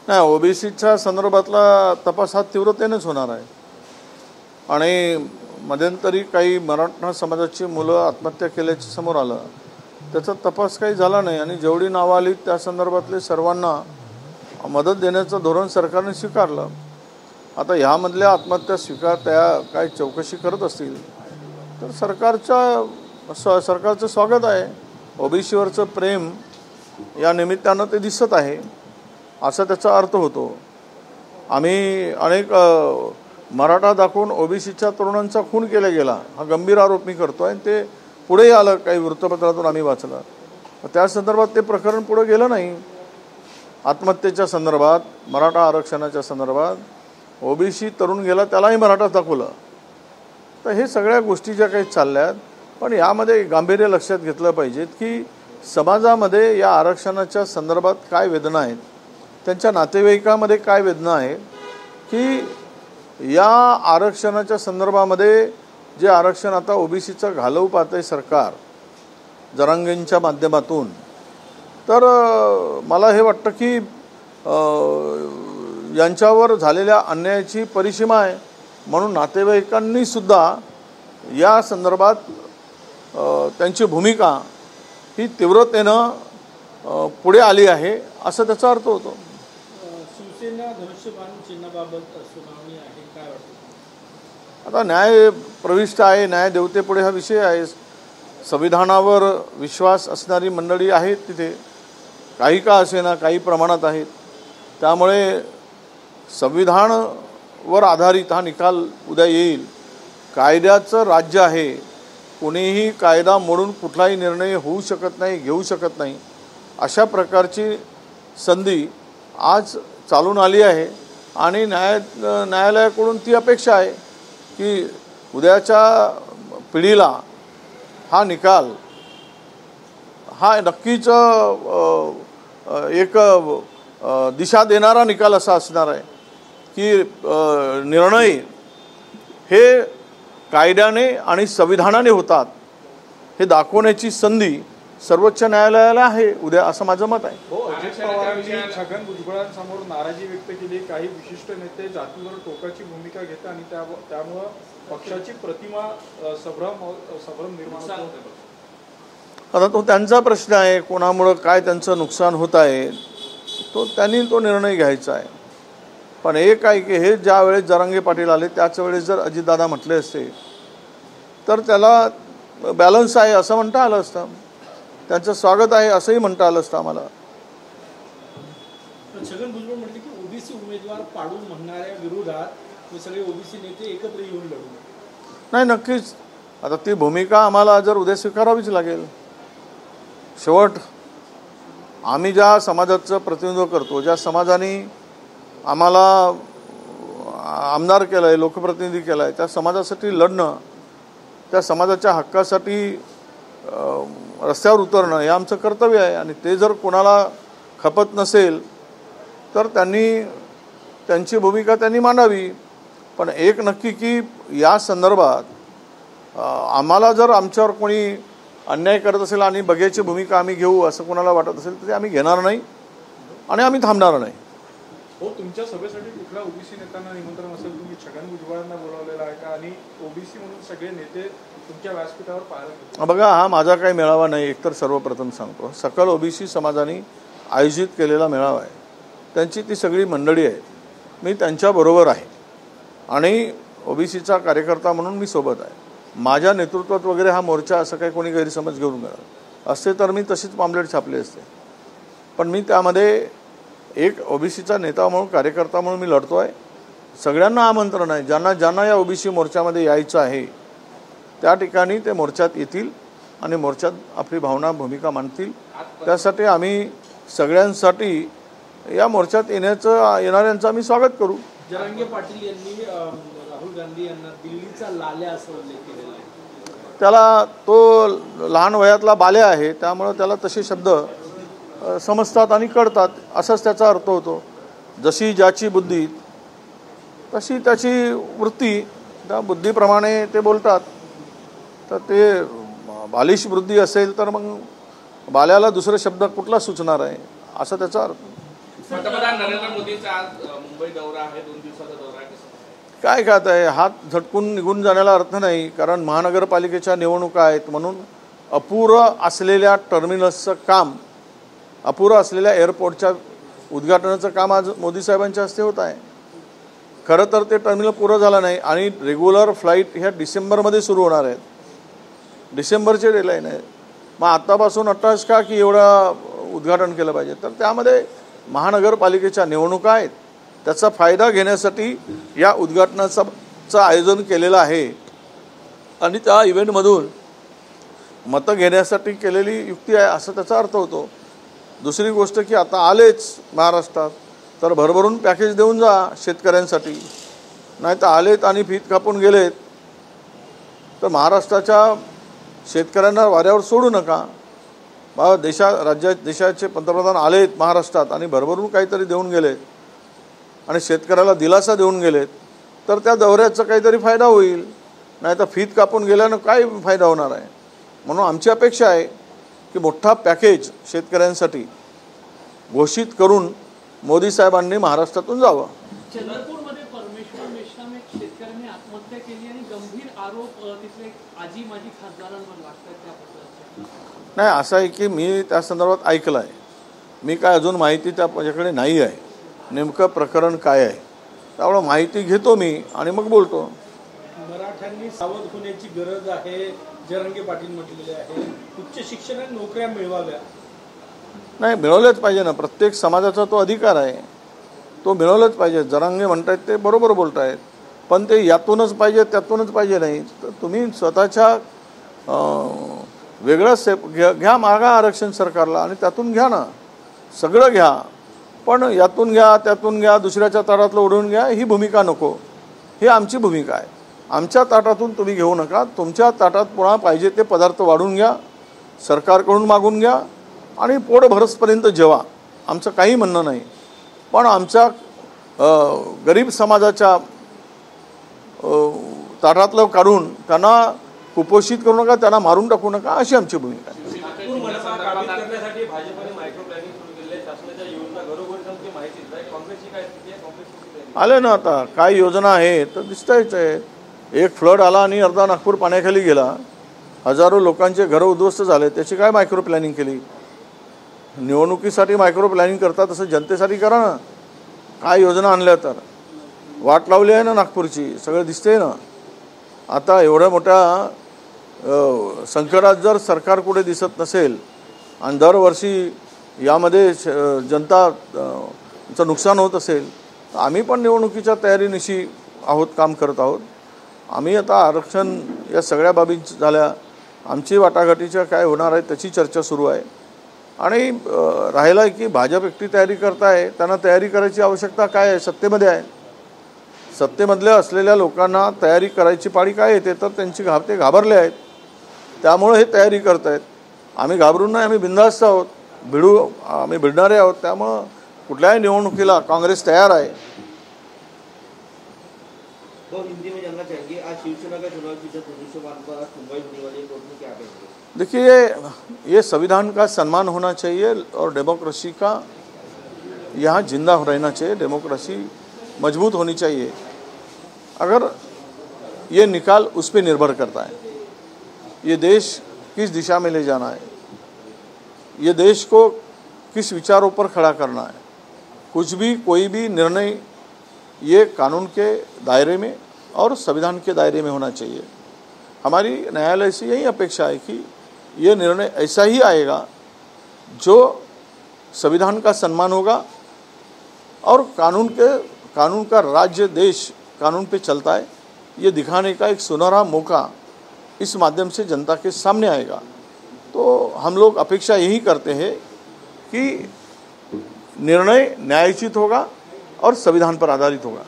नाही, ओबीसीच्या संदर्भातला तपास हा तीव्रतेनेच होणार आहे. आणि मध्यंतरी काही मराठा समाजाची मुलं आत्महत्या केल्याचे समोर आलं, त्याचा तपास काही झाला नाही. आणि जेवढी नावं आली त्या संदर्भातले सर्वांना मदत देण्याचं धोरण सरकारने स्वीकारलं. आता ह्यामधल्या आत्महत्या त्या काय चौकशी करत असतील तर सरकारचं स्वागत आहे. ओबीसीवरचं प्रेम या निमित्तानं ते दिसत आहे असा त्याचा अर्थ होतो. आम्ही अनेक मराठा दाखवून ओबीसीच्या तरुणांचा खून केला गेला हा गंभीर आरोप मी करतो आहे. ते पुढेही आलं, काही वृत्तपत्रातून आम्ही वाचलं. त्या संदर्भात ते प्रकरण पुढे गेलं नाही. आत्महत्येच्या संदर्भात, मराठा आरक्षणाच्या संदर्भात ओबीसी तरुण गेला त्यालाही मराठा दाखवलं. तर हे सगळ्या गोष्टी ज्या काही चालल्यात, पण यामध्ये गांभीर्य लक्षात घेतलं पाहिजेत की समाजामध्ये या आरक्षणाच्या संदर्भात काय वेदना आहेत, त्यांच्या नातेवाईकामध्ये काय वेदना आहेत, की या आरक्षणाच्या संदर्भामध्ये जे आरक्षण आता ओबीसीचं घालवू पाहतंय सरकार जरांगेंच्या माध्यमातून, तर मला हे वाटतं की यांच्यावर झालेल्या अन्यायाची परिसीमा आहे. म्हणून नातेवाईकांनी सुद्धा या संदर्भात त्यांची भूमिका ही तीव्रतेनं पुढे आली आहे असं त्याचा अर्थ होतो. शिवसेना धनुष्यबाण चिन्हाबाबत सुनावणी आहे, काय वाटतं? आता न्याय प्रविष्ट आहे, न्याय देवतेपुढे हा विषय आहे. संविधानावर विश्वास असणारी मंडळी आहेत तिथे, काही का असेना काही प्रमाणात आहेत. त्यामुळे संविधानावर आधारित हा निकाल उद्या येईल. कायद्याचं राज्य आहे, कोणीही कायदा मोडून कुठलाही निर्णय होऊ शकत नाही, घेऊ शकत नाही. अशा प्रकारची संधी आज चालून आली आहे आणि न्यायालयाकडून ती अपेक्षा आहे की उद्याच्या पिढीला हा निकाल हा नक्कीच एक दिशा देणारा निकाल असा असणार आहे की निर्णय हे कायद्याने आणि संविधानाने होतात हे दाखवण्याची संधी सर्वोच्च न्यायालयाला आहे उद्या, असं माझं मत आहे. अजित पवारांनी छगन भुजबळांसमोर नाराजी व्यक्त केली. काही विशिष्ट नेते जातीवर टोकाची भूमिका घेतात आणि त्यामुळं पक्षाची प्रतिमा संभ्रम निर्माण होते. आता तो त्यांचा प्रश्न आहे, कोणामुळं काय त्यांचं नुकसान होत आहे त्यांनी तो निर्णय घ्यायचा आहे. पण एक आहे की हे ज्या वेळेस जरांगे पाटील आले त्याच वेळेस जर अजितदादा म्हटले असते तर त्याला बॅलन्स आहे असं म्हणता आलं असतं, त्यांचं स्वागत आहे असंही म्हणता आलं असतं आम्हाला. छगन भुजबळ म्हटले की ओबीसी उमेदवार पाडून म्हणणाऱ्या विरोधात सगळे ओबीसी नेते एकत्र येऊन लढू. नाही, नक्कीच आता ती भूमिका आम्हाला जर उद्या स्वीकारावीच लागेल. शेवट आम्ही ज्या समाजाचं प्रतिनिधित्व करतो, ज्या समाजाने आम्हाला आमदार केलं आहे, लोकप्रतिनिधी केला आहे, त्या समाजासाठी लढणं, त्या समाजाच्या हक्कासाठी रस्त्यावर उतरणं हे आमचं कर्तव्य आहे. आणि ते जर कोणाला खपत नसेल तर त्यांची भूमिका त्यांनी मांडावी. पण एक नक्की की या संदर्भात आम्हाला जर आमच्यावर कोणी अन्याय करत असेल आणि बघ्याची भूमिका आम्ही घेऊ असं कोणाला वाटत असेल तर ते आम्ही घेणार नाही आणि आम्ही थांबणार नाही. हो, तुमच्या सभेसाठी कुठल्या ओबीसी नेत्यांना निमंत्रण असेल? तुम्ही छगन भुजबळांना बोलावलेलं आहे का? आणि ओबीसी म्हणून सगळे नेते तुमच्या व्यासपीठावर पाहायला? बघा, हा माझा काही मेळावा नाही. एकतर सर्वप्रथम सांगतो, सकल ओबीसी समाजाने आयोजित केलेला मेळावा आहे. त्यांची ती सगळी मंडळी आहे, मी त्यांच्याबरोबर आहे आणि ओबीसीचा कार्यकर्ता म्हणून मी सोबत आहे. माझ्या नेतृत्वात वगैरे हा मोर्चा असं काही कोणी गैरसमज घेऊन गेला असते तर मी तशीच पामलेट छापले असते. पण मी त्यामध्ये एक ओबीसीचा नेता म्हणून, कार्यकर्ता म्हणून मी लढतो आहे. सगळ्यांना आमंत्रण आहे, ज्यांना या ओबीसी मोर्चामध्ये यायचं आहे त्या ठिकाणी ते मोर्चात येतील आणि मोर्चात आपली भूमिका मांडतील. त्यासाठी आम्ही सगळ्यांसाठी या मोर्चात येणाऱ्यांचं आम्ही स्वागत करू. जरांगे पाटील यांनी राहुल गांधी यांना दिल्लीचा लाल्या असं उल्लेख केलेला आहे. त्याला तो लहान वयातला बाल्या आहे, त्यामुळं त्याला तसे शब्द समजतात आणि कळतात असाच त्याचा अर्थ होतो. जशी ज्याची बुद्धी तशी त्याची वृत्ती, त्या बुद्धीप्रमाणे ते बोलतात. तर ते बालिश बुद्धी असेल तर मग बाल्याला दुसरे शब्द कुठला सुचणार आहे असा त्याचा अर्थ. पंतप्रधान नरेंद्र मोदींचा आज मुंबई दौरा आहे, 2 दिवसाचा दौरा आहे. काय खात आहे, हात झटकून निघून जाण्याला अर्थ नाही. कारण महानगरपालिकेच्या निवडणुका आहेत म्हणून अपुरं असलेल्या टर्मिनसचं काम, अपुरं असलेल्या एअरपोर्टच्या उद्घाटनाचं काम आज मोदी साहेबांच्या हस्ते होत आहे. खरं तर ते टर्मिनल पुरं झालं नाही आणि रेग्युलर फ्लाईट ह्या डिसेंबरमध्ये सुरू होणार आहेत. डिसेंबरचे डेडलाईन आहे. मग आत्तापासून अट्टास का की एवढं उद्घाटन केलं पाहिजे. तर त्यामध्ये महानगरपालिकेच्या निवडणुका आहेत, त्याचा फायदा घेण्यासाठी या उद्घाटनाचं आयोजन केलेलं आहे आणि त्या इव्हेंटमधून मतं घेण्यासाठी केलेली युक्ती आहे असं त्याचा अर्थ होतो. दुसरी गोष्ट की आता आलेच महाराष्ट्रात तर भरभरून पॅकेज देऊन जा शेतकऱ्यांसाठी, नाही तर आलेत आणि फीत कापून गेलेत तर महाराष्ट्राच्या शेतकऱ्यांना वाऱ्यावर सोडू नका. देशाचे पंतप्रधान आलेत महाराष्ट्रात आणि भरभरून काहीतरी देऊन गेलेत आणि शेतकऱ्याला दिलासा देऊन गेलेत तर त्या दौऱ्याचा काहीतरी फायदा होईल, नाही तर फीत कापून गेल्यानं काय फायदा होणार आहे. म्हणून आमची अपेक्षा आहे की मोठा पॅकेज शेतकऱ्यांसाठी घोषित करून मोदी साहेबांनी महाराष्ट्रातून जावं. चंद्रपूरमध्ये परमेश्वर मेश्राम एक शेतकऱ्यांनी आत्महत्या केली आणि गंभीर आरोप तिथले आजी माजी खासदारांवर लागतात त्याबद्दल. नाही, असं आहे की मी त्या संदर्भात ऐकलं आहे. मी काय अजून माहिती माझ्याकडे नाही आहे नेमकं प्रकरण काय आहे. त्यामुळं माहिती घेतो मी आणि मग बोलतो. मराठ्यांनी सावध होण्याची गरज आहे, जरांगे पाटील म्हटलेले आहे. उच्च शिक्षणात नोकऱ्या मिळवाव्या. नाही, मिळवलंच पाहिजे ना. प्रत्येक समाजाचा तो अधिकार आहे, तो मिळवलंच पाहिजे. जरांगे म्हणतायत ते बरोबर बोलत आहेत, पण ते यातूनच पाहिजे त्यातूनच पाहिजे नाही. तर तुम्ही स्वतःच्या वेगळं स्टेप घ्या, मागा आरक्षण सरकारला आणि त्यातून घ्या ना, सगळं घ्या. पण यातून घ्या त्यातून घ्या दुसऱ्याच्या ताटातलं उडवून घ्या ही भूमिका नको. ही आमची भूमिका आहे. आमच्या ताटातून तुम्ही घेऊ नका. तुमच्या ताटात पुन्हा पाहिजे ते पदार्थ वाढून घ्या, सरकारकडून मागून घ्या आणि पोट भरसपर्यंत जेवा. आमचं काही म्हणणं नाही. पण आमच्या गरीब समाजाच्या ताटातलं काढून त्यांना कुपोषित करू नका, त्यांना मारून टाकू नका, अशी आमची भूमिका आहे. आले ना आता काय योजना आहे तर दिसतायच आहे. एक फ्लड आला आणि अर्धा नागपूर पाण्याखाली गेला, हजारो लोकांचे घरं उद्ध्वस्त झाले. त्याची काय मायक्रो प्लॅनिंग केली? निवडणुकीसाठी मायक्रो प्लॅनिंग करतात तसं जनतेसाठी करा ना. काय योजना आणल्या तर वाट लावली आहे ना नागपूरची, सगळं दिसते ना. आता एवढ्या मोठ्या संकटात जर सरकार कुठे दिसत नसेल आणि दरवर्षी यामध्ये जनताचं नुकसान होत असेल तर आम्ही पण निवडणुकीच्या तयारीनिशी आहोत, काम करत आहोत. आम्ही आता आरक्षण या सगळ्या बाबी झाल्या, आमची वाटाघाटीच्या काय होणार आहे त्याची चर्चा सुरू आहे. आणि राहिला आहे की भाजप एकटी तयारी करताय, त्यांना तयारी करायची आवश्यकता काय आहे? सत्तेमध्ये आहे. सत्तेमधल्या असलेल्या लोकांना तयारी करायची पाळी काय येते तर ते घाबरले आहेत, त्यामुळे हे तयारी करत आहेत. आम्ही घाबरून नाही, आम्ही बिनधास्त आहोत, आम्ही भिडणारे आहोत. त्यामुळं कुठल्याही निवडणुकीला काँग्रेस तयार आहे. देखिए, ये संविधान का सम्मान होना चाहिए और डेमोक्रेसी का यहाँ जिंदा रहना चाहिए, डेमोक्रेसी मजबूत होनी चाहिए. अगर ये निकाल उस पर निर्भर करता है, ये देश किस दिशा में ले जाना है, ये देश को किस विचारों पर खड़ा करना है, कुछ भी कोई भी निर्णय ये कानून के दायरे में और संविधान के दायरे में होना चाहिए. हमारी न्यायालय से यही अपेक्षा है कि ये निर्णय ऐसा ही आएगा जो संविधान का सम्मान होगा और कानून का राज्य देश कानून पे चलता है, ये दिखाने का एक सुनहरा मौका इस माध्यम से जनता के सामने आएगा. तो हम लोग अपेक्षा यही करते हैं कि निर्णय न्यायोचित होगा और संविधान पर आधारित होगा.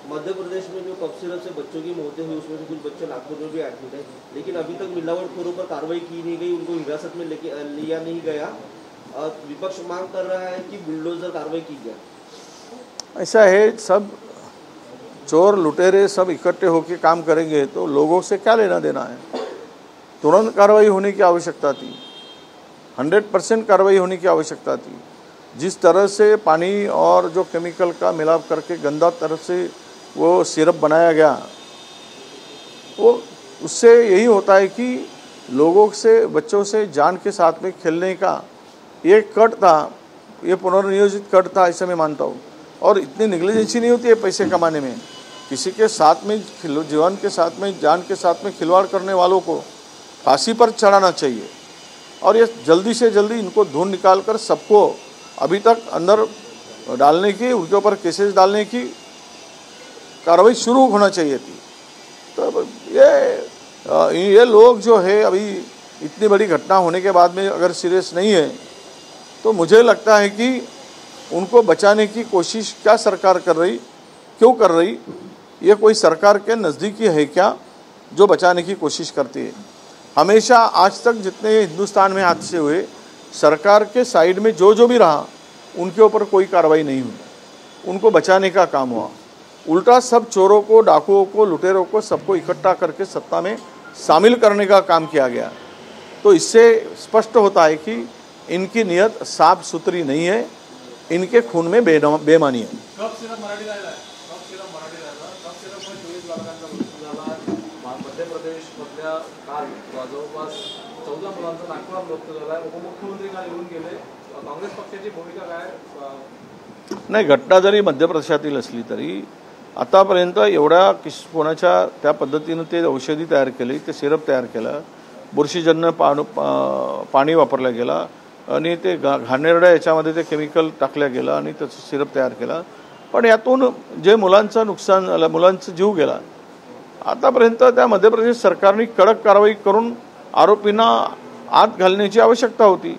मध्य प्रदेश में जो कफ सिरप से बच्चों की मौतें हुई उसमें से कुछ बच्चे नागपुर में भी एडमिट है, लेकिन अभी तक मिलावटखोरों पर कार्रवाई की नहीं गई, उनको हिरासत में लिया नहीं गया. विपक्ष मांग कर रहा है कि बुलडोजर कार्रवाई की जाए. ऐसा है, सब चोर लुटेरे सब इकट्ठे होकर काम करेंगे तो लोगों से क्या लेना देना है. तुरंत कार्रवाई होने की आवश्यकता थी, 100% कार्रवाई होने की आवश्यकता थी. जिस तरह से पानी और जो केमिकल का मिलाप करके गंदा तरह से वो सिरप बनाया गया, वो उससे यही होता है कि लोगों से, बच्चों से जान के साथ में खेलने का ये कट था, ये पुनर्नियोजित कट था, ऐसा मैं मानता हूँ। और इतनी निग्लिजेंसी नहीं होती है पैसे कमाने में। किसी के साथ में जीवन के साथ में, जान के साथ में खिलवाड़ करने वालों को फांसी पर चढ़ाना चाहिए और ये जल्दी से जल्दी इनको ढूंढ निकाल कर सबको अभी तक अंदर डालने की, उनके ऊपर केसेस डालने की कार्रवाई शुरू होना चाहिए थी। तो ये लोग जो है अभी इतनी बड़ी घटना होने के बाद में अगर सीरियस नहीं है तो मुझे लगता है कि उनको बचाने की कोशिश क्या सरकार कर रही, क्यों कर रही? ये कोई सरकार के नज़दीकी है क्या जो बचाने की कोशिश करती है? हमेशा आज तक जितने हिंदुस्तान में हादसे हुए, सरकार के साइड में जो भी रहा उनके ऊपर कोई कार्रवाई नहीं हुई, उनको बचाने का काम हुआ। उल्टा सब चोरों को, डाकुओं को, लुटेरों को सबको इकट्ठा करके सत्ता में शामिल करने का काम किया गया। तो इससे स्पष्ट होता है कि इनकी नीयत साफ सुथरी नहीं है, इनके खून में बेईमानी है। मध्य प्रदेशमधल्या काल जवळपास 14 मुलांचा नागपुरात मृत्यू झाला आहे। उपमुख्यमंत्री काल येऊन गेले, काँग्रेस पक्षाची भूमिका काय? नाही, घटना जरी मध्य प्रदेशातील असली तरी आतापर्यंत एवढ्या कोणाच्या त्या पद्धतीनं ते औषधी तयार केली, ते सिरप तयार केलं, बुरशीजन्य पाणी वापरलं गेलं आणि ते घाणेरड्या याच्यामध्ये ते केमिकल टाकलं गेलं आणि त्याचं सिरप तयार केलं। पण यातून जे मुलांचं नुकसान झालं, मुलांचा जीव गेला, आतापर्यंत त्या मध्य प्रदेश सरकारने कडक कारवाई करून आरोपींना आत घालण्याची आवश्यकता होती।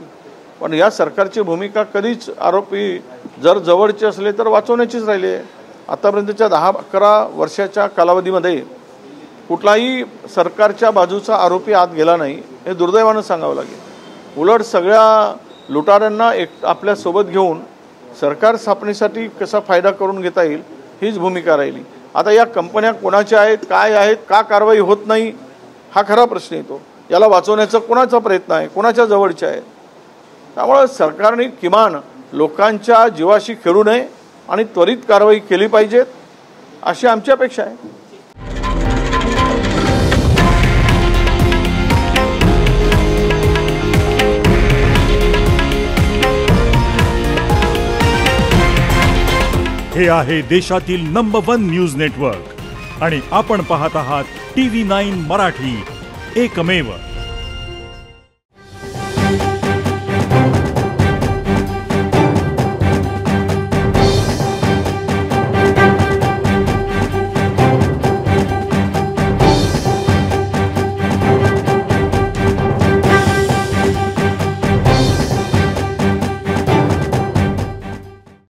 पण या सरकारची भूमिका कधीच आरोपी जर जवळचे असले तर वाचवण्याचीच राहिली आहे। आतापर्यंतच्या 10-11 वर्षाच्या कालावधीमध्ये कुठलाही सरकारच्या बाजूचा आरोपी आत गेला नाही, हे दुर्दैवानं सांगावं लागेल। उलट सगळ्या लुटाऱ्यांना आपल्यासोबत घेऊन सरकार स्थापनेसाठी कसा फायदा करून घेता येईल हीच भूमिका राहिली। आता या कंपन्या कोणाच्या आहेत, काय आहेत, का कारवाई होत नाही, हा खरा प्रश्न येतो। याला वाचवण्याचा कोणाचा प्रयत्न आहे, कोणाच्या जवळच्या आहे? त्यामुळे सरकारने किमान लोकांच्या जीवाशी खेळू नये आणि त्वरित कारवाई केली पाहिजे, अशी आमची अपेक्षा आहे। हे आहे देशातील नंबर 1 न्यूज नेटवर्क आणि आपण पाहत आहात TV9 मराठी, एकमेव।